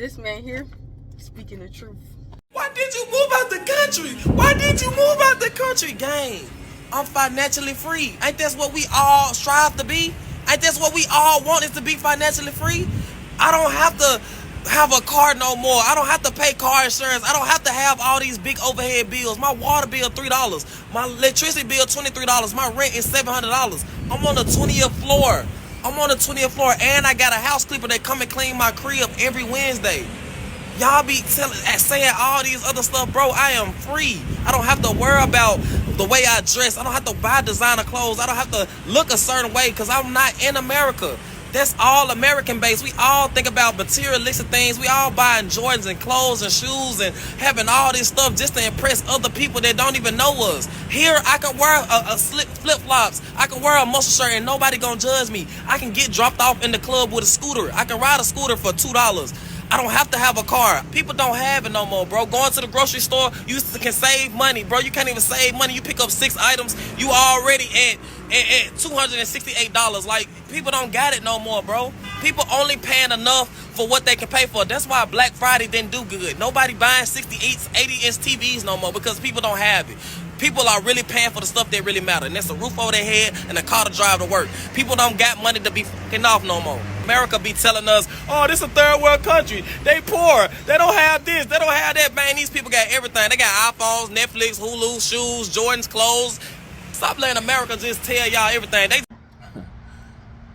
This man here, speaking the truth. Why did you move out the country? Why did you move out the country, gang? I'm financially free. Ain't that what we all strive to be? Ain't that what we all want, is to be financially free? I don't have to have a car no more. I don't have to pay car insurance. I don't have to have all these big overhead bills. My water bill $3. My electricity bill $23. My rent is $700. I'm on the 20th floor. And I got a house clipper that come and clean my crib every Wednesday. Y'all be saying all these other stuff, bro. I am free. I don't have to worry about the way I dress. I don't have to buy designer clothes. I don't have to look a certain way because I'm not in America. That's all American based. We all think about materialistic things. We all buying Jordans and clothes and shoes and having all this stuff just to impress other people that don't even know us. Here, I can wear a flip-flops. I can wear a muscle shirt and nobody gonna judge me. I can get dropped off in the club with a scooter. I can ride a scooter for $2. I don't have to have a car. People don't have it no more, bro. Going to the grocery store, you can save money, bro. You can't even save money. You pick up 6 items, you already at $268. Like, people don't got it no more, bro. People only paying enough for what they can pay for. That's why Black Friday didn't do good. Nobody buying 80-inch TVs no more because people don't have it. People are really paying for the stuff that really matter, and that's a roof over their head and a car to drive to work. People don't got money to be fucking off no more. America be telling us, oh, this is a third world country. They poor. They don't have this. They don't have that. Man, these people got everything. They got iPhones, Netflix, Hulu, shoes, Jordan's clothes. Stop letting America just tell y'all everything.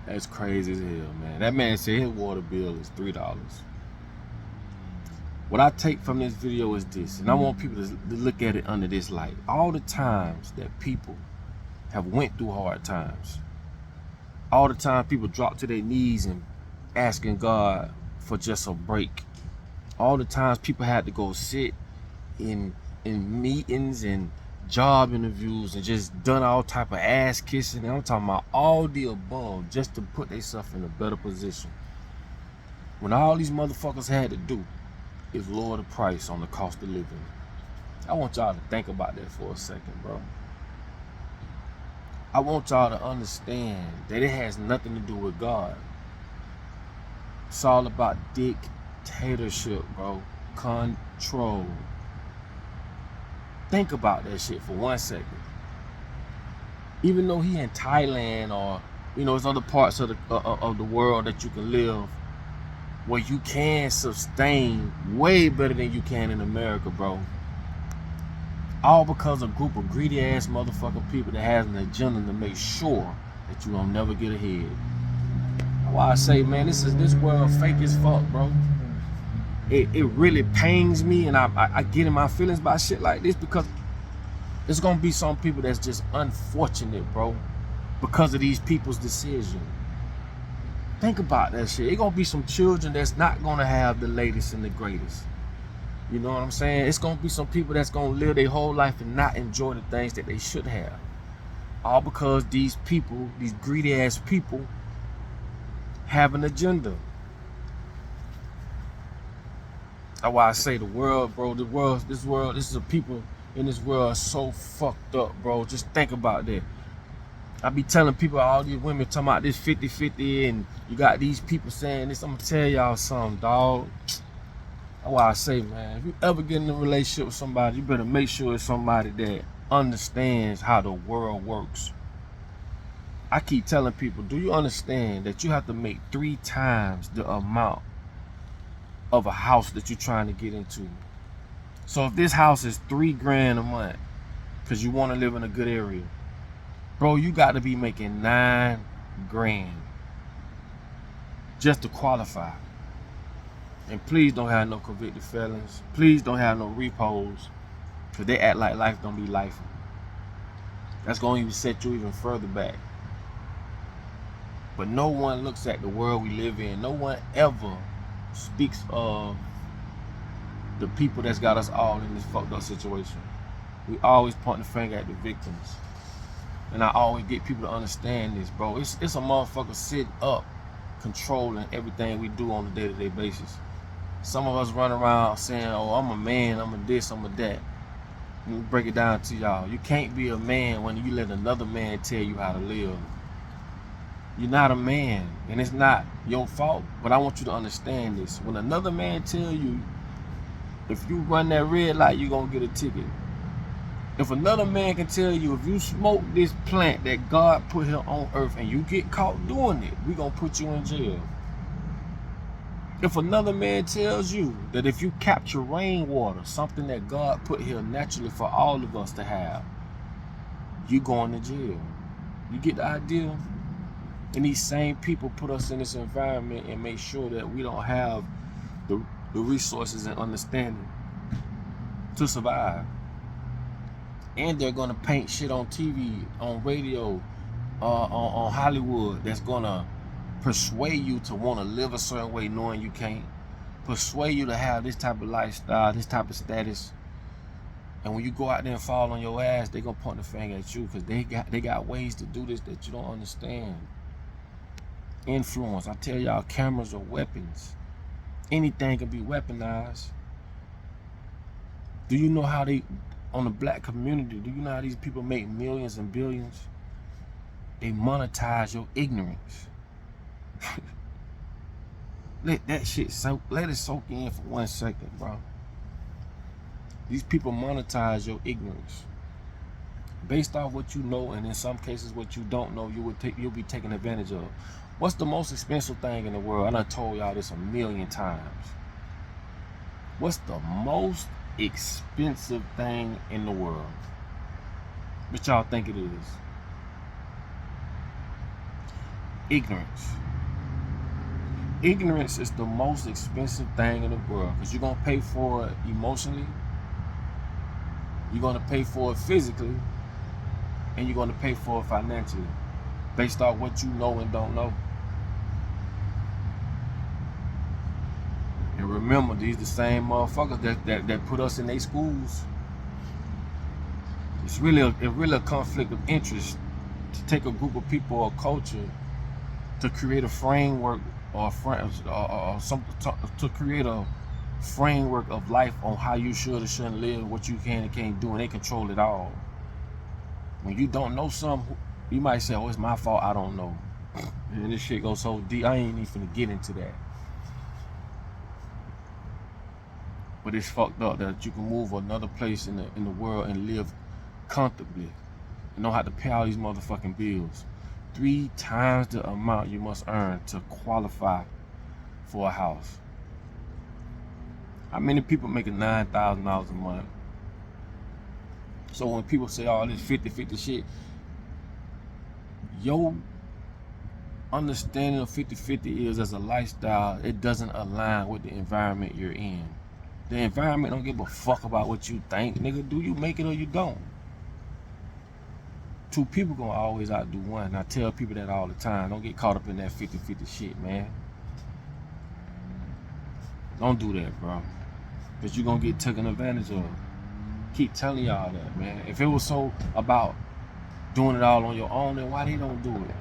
That's crazy as hell, man. That man said his water bill is $3. What I take from this video is this, and I want people to look at it under this light. All the times that people have went through hard times, all the time people drop to their knees and asking God for just a break. All the times people had to go sit in meetings and job interviews and just done all type of ass kissing. And I'm talking about all the above just to put themselves in a better position. When all these motherfuckers had to do is lower the price on the cost of living. I want y'all to think about that for a second, bro. I want y'all to understand that it has nothing to do with God. It's all about dictatorship, bro. Control. Think about that shit for 1 second. Even though he in Thailand or, there's other parts of the world that you can live where you can sustain way better than you can in America, bro. All because of a group of greedy ass motherfucking people that has an agenda to make sure that you don't never get ahead. Why I say, man, this world fake as fuck, bro. It really pains me, and I get in my feelings about shit like this because there's gonna be some people that's just unfortunate, bro, because of these people's decision. Think about that shit. It's gonna be some children that's not gonna have the latest and the greatest. You know what I'm saying? It's gonna be some people that's gonna live their whole life and not enjoy the things that they should have. All because these people, these greedy ass people, have an agenda. That's why I say the world, bro, this is a people in this world are so fucked up, bro. Just think about that. I be telling people, all these women talking about this 50-50 and you got these people saying this. I'm gonna tell y'all something, dog. That's why I say, man, if you ever get in a relationship with somebody, you better make sure it's somebody that understands how the world works. I keep telling people, do you understand that you have to make 3 times the amount of a house that you're trying to get into? So if this house is $3 grand a month because you want to live in a good area, bro, you got to be making 9 grand just to qualify. And please don't have no convicted felons. Please don't have no repos, because they act like life don't be life. That's going to even set you even further back. But no one looks at the world we live in. No one ever speaks of the people that's got us all in this fucked up situation. We always point the finger at the victims. And I always get people to understand this, bro. It's a motherfucker sitting up controlling everything we do on a day-to-day basis. Some of us run around saying, oh, I'm a man, I'm a this, I'm a that. Let me break it down to y'all. You can't be a man when you let another man tell you how to live. You're not a man, and it's not your fault, but I want you to understand this. When another man tell you, if you run that red light, you're gonna get a ticket. If another man can tell you, if you smoke this plant that God put here on earth and you get caught doing it, we gonna put you in jail. If another man tells you that if you capture rainwater, something that God put here naturally for all of us to have, you going to jail. You get the idea? And these same people put us in this environment and make sure that we don't have the resources and understanding to survive. And they're gonna paint shit on TV, on radio, on Hollywood that's gonna persuade you to want to live a certain way knowing you can't. Persuade you to have this type of lifestyle, this type of status. And when you go out there and fall on your ass, they're gonna point the finger at you because they got ways to do this that you don't understand. Influence. I tell y'all, cameras are weapons. Anything can be weaponized. Do you know how they, on the black community, do you know how these people make millions and billions? They monetize your ignorance. Let that shit soak, let it soak in for 1 second, bro. These people monetize your ignorance. Based off what you know, and in some cases what you don't know, you'll be taken advantage of. What's the most expensive thing in the world? I done told y'all this 1,000,000 times. What's the most expensive thing in the world? What y'all think it is? Ignorance. Ignorance is the most expensive thing in the world because you're going to pay for it emotionally, you're going to pay for it physically, and you're going to pay for it financially based off what you know and don't know. And remember, these the same motherfuckers that put us in their schools. It's really a conflict of interest to take a group of people or culture to create a framework or to create a framework of life on how you should or shouldn't live, what you can and can't do, and they control it all. When you don't know something, you might say, oh, it's my fault, I don't know. And this shit goes so deep, I ain't even finna get into that. But it's fucked up that you can move another place in the world and live comfortably and know how to pay all these motherfucking bills. 3 times the amount you must earn to qualify for a house. How many people making $9,000 a month? So when people say all this 50-50 shit, your understanding of 50-50 is as a lifestyle, it doesn't align with the environment you're in. The environment don't give a fuck about what you think, nigga. Do you make it or you don't? 2 people gonna always outdo 1. And I tell people that all the time. Don't get caught up in that 50-50 shit, man. Don't do that, bro. Because you're gonna get taken advantage of. Keep telling y'all that, man. If it was so about doing it all on your own, then why they don't do it?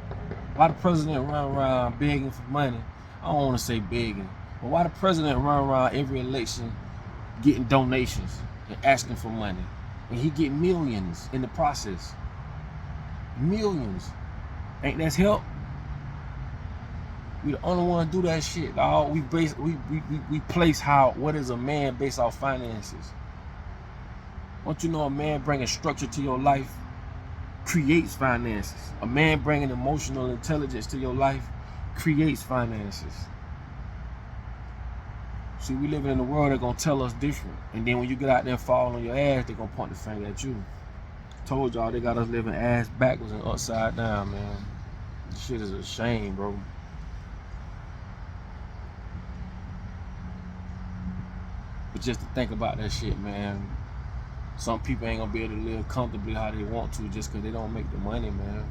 Why the president run around begging for money? I don't want to say begging, but why the president run around every election getting donations and asking for money, and he get millions in the process? Millions. Ain't that help? We the only one do that shit, dog. We place what is a man based off finances. Don't you know a man bringing structure to your life creates finances? A man bringing emotional intelligence to your life creates finances. See, we living in a world that's gonna tell us different. And then when you get out there and fall on your ass, they're gonna point the finger at you. Told y'all they got us living ass backwards and upside down, man. This shit is a shame, bro. But just to think about that shit, man. Some people ain't gonna be able to live comfortably how they want to just because they don't make the money, man.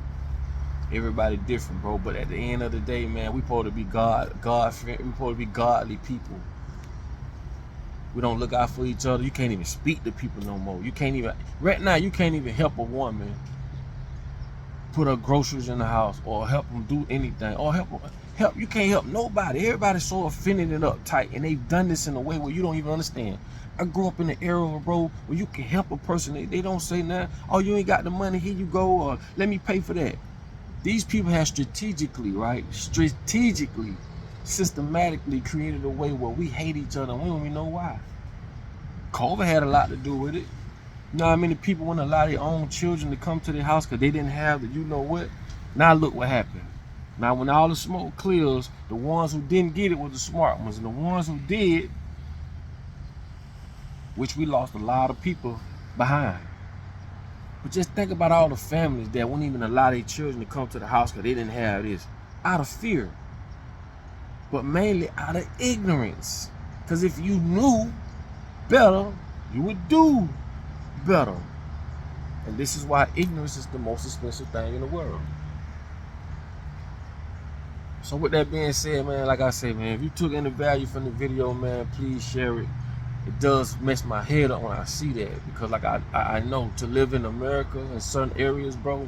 Everybody different, bro. But at the end of the day, man, we supposed to be we supposed to be godly people. We don't look out for each other. You can't even speak to people no more. You can't even, right now, you can't even help a woman put her groceries in the house or help them do anything or help. You can't help nobody. Everybody's so offended and uptight, and they've done this in a way where you don't even understand. I grew up in the era, bro, where you can help a person. They don't say nothing. Oh, you ain't got the money, here you go, or let me pay for that. These people have strategically, right? Strategically, systematically created a way where we hate each other and we don't even know why. COVID had a lot to do with it. You know how many people want to allow their own children to come to their house because they didn't have the you know what? Now look what happened. Now when all the smoke clears, the ones who didn't get it were the smart ones. And the ones who did, which we lost a lot of people behind. But just think about all the families that wouldn't even allow their children to come to the house because they didn't have this. Out of fear. But mainly out of ignorance. Because if you knew better, you would do better. And this is why ignorance is the most expensive thing in the world. So with that being said, man, like I said, man, if you took any value from the video, man, please share it. It does mess my head up when I see that, because like I know to live in America in certain areas, bro,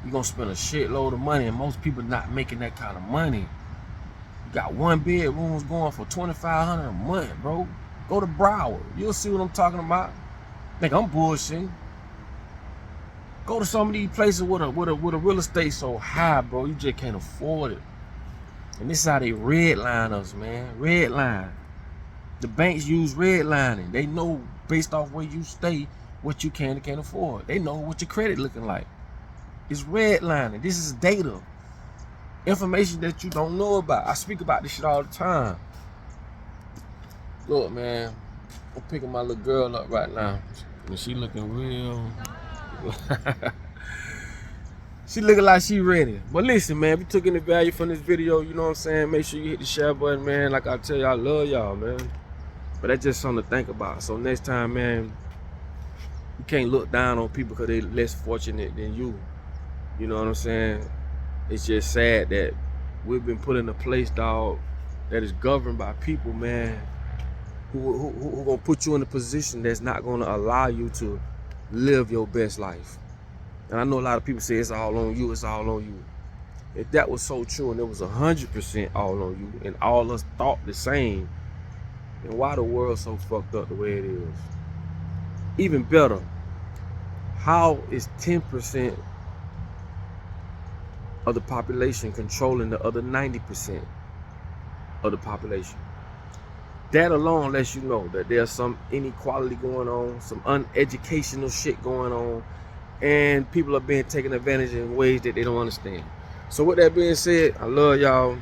you're gonna spend a shitload of money, and most people not making that kind of money. You got one bedrooms going for $2,500 a month, bro. Go to Broward, you'll see what I'm talking about. Think I'm bullshitting. Go to some of these places with a real estate so high, bro, you just can't afford it. And this is how they redline us, man. Redline. The banks use redlining. They know based off where you stay what you can and can't afford. They know what your credit looking like. It's redlining. This is data. Information that you don't know about. I speak about this shit all the time. Look, man, I'm picking my little girl up right now. And she looking real. She looking like she ready. But listen, man, if you took any value from this video, you know what I'm saying, make sure you hit the share button, man. Like I tell you, I love y'all, man. But that's just something to think about. So next time, man, you can't look down on people because they're less fortunate than you. You know what I'm saying? It's just sad that we've been put in a place, dog, that is governed by people, man, who gonna put you in a position that's not gonna allow you to live your best life. And I know a lot of people say it's all on you, it's all on you. If that was so true and it was 100% all on you and all us thought the same, then why the world so fucked up the way it is? Even better, how is 10% of the population controlling the other 90% of the population? That alone lets you know that there's some inequality going on, some uneducational shit going on, and people are being taken advantage in ways that they don't understand. So with that being said, I love y'all.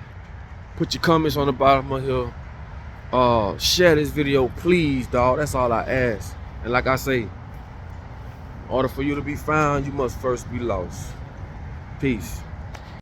Put your comments on the bottom of here. Share this video, please, dog. That's all I ask. And like I say, in order for you to be found, you must first be lost. Peace.